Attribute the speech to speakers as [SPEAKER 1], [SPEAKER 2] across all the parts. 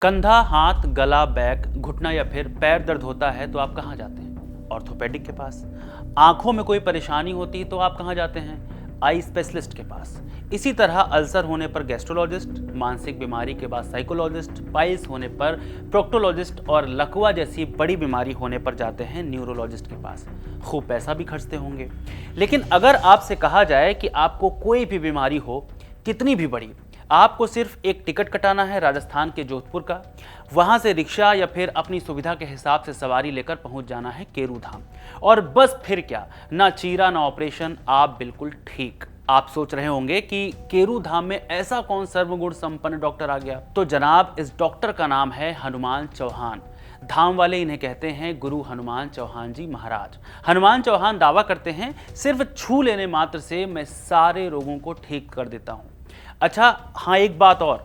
[SPEAKER 1] कंधा, हाथ, गला, बैक, घुटना या फिर पैर दर्द होता है तो आप कहाँ जाते हैं? ऑर्थोपेडिक के पास। आंखों में कोई परेशानी होती है तो आप कहाँ जाते हैं? आई स्पेशलिस्ट के पास। इसी तरह अल्सर होने पर गैस्ट्रोलॉजिस्ट, मानसिक बीमारी के बाद साइकोलॉजिस्ट, पाइल्स होने पर प्रोक्टोलॉजिस्ट और लकवा जैसी बड़ी बीमारी होने पर जाते हैं न्यूरोलॉजिस्ट के पास। खूब पैसा भी खर्चते होंगे। लेकिन अगर आपसे कहा जाए कि आपको कोई भी बीमारी हो, कितनी भी बड़ी, आपको सिर्फ एक टिकट कटाना है राजस्थान के जोधपुर का, वहां से रिक्शा या फिर अपनी सुविधा के हिसाब से सवारी लेकर पहुंच जाना है केरू धाम, और बस फिर क्या, ना चीरा ना ऑपरेशन, आप बिल्कुल ठीक। आप सोच रहे होंगे कि केरू धाम में ऐसा कौन सर्वगुण संपन्न डॉक्टर आ गया? तो जनाब, इस डॉक्टर का नाम है हनुमान चौहान। धाम वाले इन्हें कहते हैं गुरु हनुमान चौहान जी महाराज। हनुमान चौहान दावा करते हैं, सिर्फ छू लेने मात्र से मैं सारे रोगों को ठीक कर देता हूं। अच्छा हाँ, एक बात और,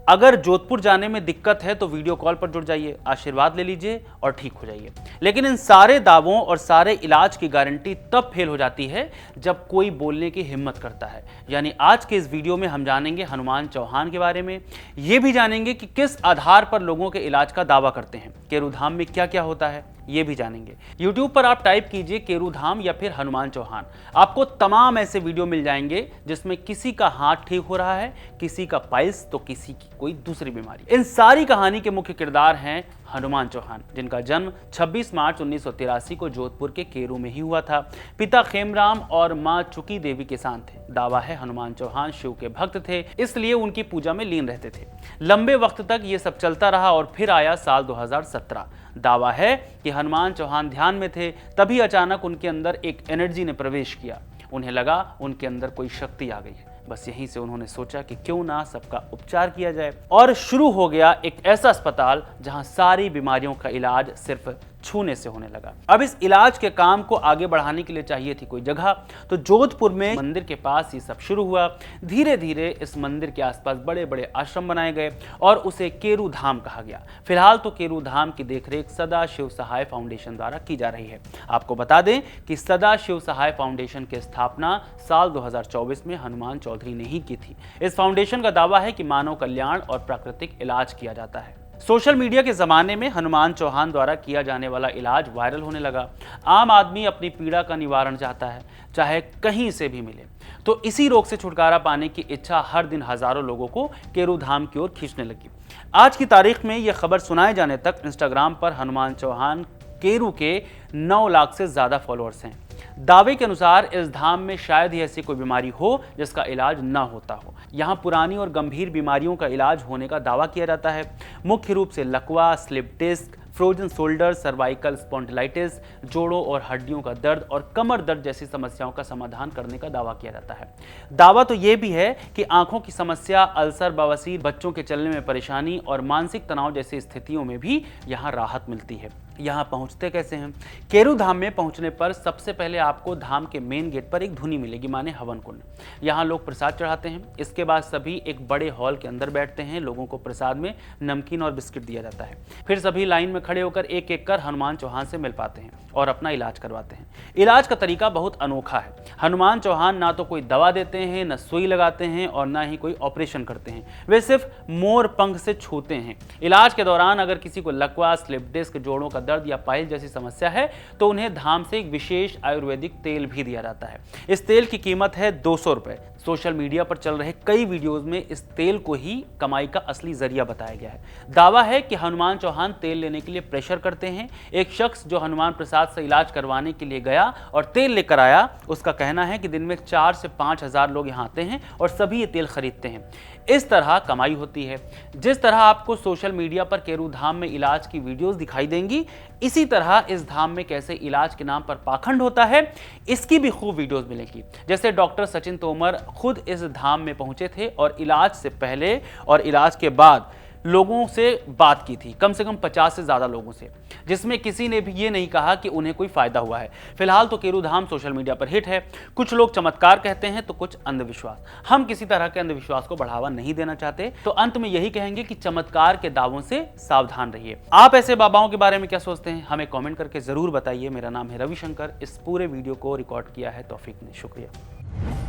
[SPEAKER 1] अगर जोधपुर जाने में दिक्कत है तो वीडियो कॉल पर जुड़ जाइए, आशीर्वाद ले लीजिए और ठीक हो जाइए। लेकिन इन सारे दावों और सारे इलाज की गारंटी तब फेल हो जाती है जब कोई बोलने की हिम्मत करता है। यानी आज के इस वीडियो में हम जानेंगे हनुमान चौहान के बारे में, ये भी जानेंगे कि किस आधार पर लोगों के इलाज का दावा करते हैं, केरू धाम में क्या क्या होता है ये भी जानेंगे। YouTube पर आप टाइप कीजिए केरू धाम या फिर हनुमान चौहान, आपको तमाम ऐसे वीडियो मिल जाएंगे जिसमें किसी का हाथ ठीक हो रहा है, किसी का पाइल्स तो किसी की कोई दूसरी बीमारी। इन सारी कहानी के मुख्य किरदार हैं हनुमान चौहान, जिनका जन्म 26 मार्च 1983 को जोधपुर के केरू में ही हुआ था। पिता खेमराम और मां चुकी देवी किसान थे। दावा है हनुमान चौहान शिव के भक्त थे, इसलिए उनकी पूजा में लीन रहते थे। लंबे वक्त तक ये सब चलता रहा और फिर आया साल 2017। दावा है कि हनुमान चौहान ध्यान में थे, तभी अचानक उनके अंदर एक एनर्जी ने प्रवेश किया। उन्हें लगा उनके अंदर कोई शक्ति आ गई है। बस यहीं से उन्होंने सोचा कि क्यों ना सबका उपचार किया जाए, और शुरू हो गया एक ऐसा अस्पताल जहां सारी बीमारियों का इलाज सिर्फ छूने से होने लगा। अब इस इलाज के काम को आगे बढ़ाने के लिए चाहिए थी कोई जगह, तो जोधपुर में मंदिर के पास ये सब शुरू हुआ। धीरे धीरे इस मंदिर के आसपास बड़े बड़े आश्रम बनाए गए और उसे केरू धाम कहा गया। फिलहाल तो केरू धाम की देखरेख सदा शिव सहाय फाउंडेशन द्वारा की जा रही है। आपको बता दें कि सदा शिव सहाय फाउंडेशन की स्थापना साल 2024 में हनुमान चौधरी ने ही की थी। इस फाउंडेशन का दावा है कि मानव कल्याण और प्राकृतिक इलाज किया जाता है। सोशल मीडिया के जमाने में हनुमान चौहान द्वारा किया जाने वाला इलाज वायरल होने लगा। आम आदमी अपनी पीड़ा का निवारण चाहता है, चाहे कहीं से भी मिले। तो इसी रोग से छुटकारा पाने की इच्छा हर दिन हजारों लोगों को केरू धाम की ओर खींचने लगी। आज की तारीख में यह खबर सुनाए जाने तक इंस्टाग्राम पर हनुमान चौहान केरू के 9 लाख से ज्यादा फॉलोअर्स हैं। दावे के अनुसार इस धाम में शायद ही ऐसी कोई बीमारी हो जिसका इलाज ना होता हो। यहाँ पुरानी और गंभीर बीमारियों का इलाज होने का दावा किया जाता है। मुख्य रूप से लकवा, slip disc, frozen shoulder, cervical spondylitis, जोड़ों और हड्डियों का दर्द और कमर दर्द जैसी समस्याओं का समाधान करने का दावा किया जाता है। दावा तो ये भी है कि आंखों की समस्या, अल्सर, बवासीर, बच्चों के चलने में परेशानी और मानसिक तनाव जैसी स्थितियों में भी यहाँ राहत मिलती है। यहाँ पहुँचते कैसे हैं? केरू धाम में पहुँचने पर सबसे पहले आपको धाम के मेन गेट पर एक धुनी मिलेगी, माने हवन कुंड। यहाँ लोग प्रसाद चढ़ाते हैं। इसके बाद सभी एक बड़े हॉल के अंदर बैठते हैं। लोगों को प्रसाद में नमकीन और बिस्किट दिया जाता है। फिर सभी लाइन में खड़े होकर एक एक कर हनुमान चौहान से मिल पाते हैं और अपना इलाज करवाते हैं। इलाज का तरीका बहुत अनोखा है। हनुमान चौहान ना तो कोई दवा देते हैं, न सुई लगाते हैं और ना ही कोई ऑपरेशन करते हैं। वे सिर्फ मोर पंख से छूते हैं। इलाज के दौरान अगर किसी को लकवा, स्लिप डिस्क, जोड़ों का दर्द या पाइल जैसी समस्या है तो उन्हें धाम से एक विशेष आयुर्वेदिक तेल भी दिया जाता है। इस तेल की कीमत है 200 रुपए। सोशल मीडिया पर चल रहे कई वीडियोस में इस तेल को ही कमाई का असली जरिया बताया गया है। दावा है कि हनुमान चौहान तेल लेने के लिए प्रेशर करते हैं। एक शख्स जो हनुमान प्रसाद से इलाज करवाने के लिए गया और तेल लेकर आया, उसका कहना है कि दिन में 4 से 5 हजार लोग यहाँ आते हैं और सभी ये तेल खरीदते हैं। इस तरह कमाई होती है। जिस तरह आपको सोशल मीडिया पर केरू धाम में इलाज की वीडियोस दिखाई देंगी, इसी तरह इस धाम में कैसे इलाज के नाम पर पाखंड होता है, इसकी भी खूब वीडियोस मिलेगी। जैसे डॉक्टर सचिन तोमर खुद इस धाम में पहुंचे थे और इलाज से पहले और इलाज के बाद लोगों से बात की थी, कम से कम 50 से ज्यादा लोगों से, जिसमें किसी ने भी ये नहीं कहा कि उन्हें कोई फायदा हुआ है। फिलहाल तो केरू धाम सोशल मीडिया पर हिट है। कुछ लोग चमत्कार कहते हैं तो कुछ अंधविश्वास। हम किसी तरह के अंधविश्वास को बढ़ावा नहीं देना चाहते, तो अंत में यही कहेंगे कि चमत्कार के दावों से सावधान रहिए। आप ऐसे बाबाओं के बारे में क्या सोचते हैं, हमें कॉमेंट करके जरूर बताइए। मेरा नाम है रविशंकर। इस पूरे वीडियो को रिकॉर्ड किया है तौफीक ने। शुक्रिया।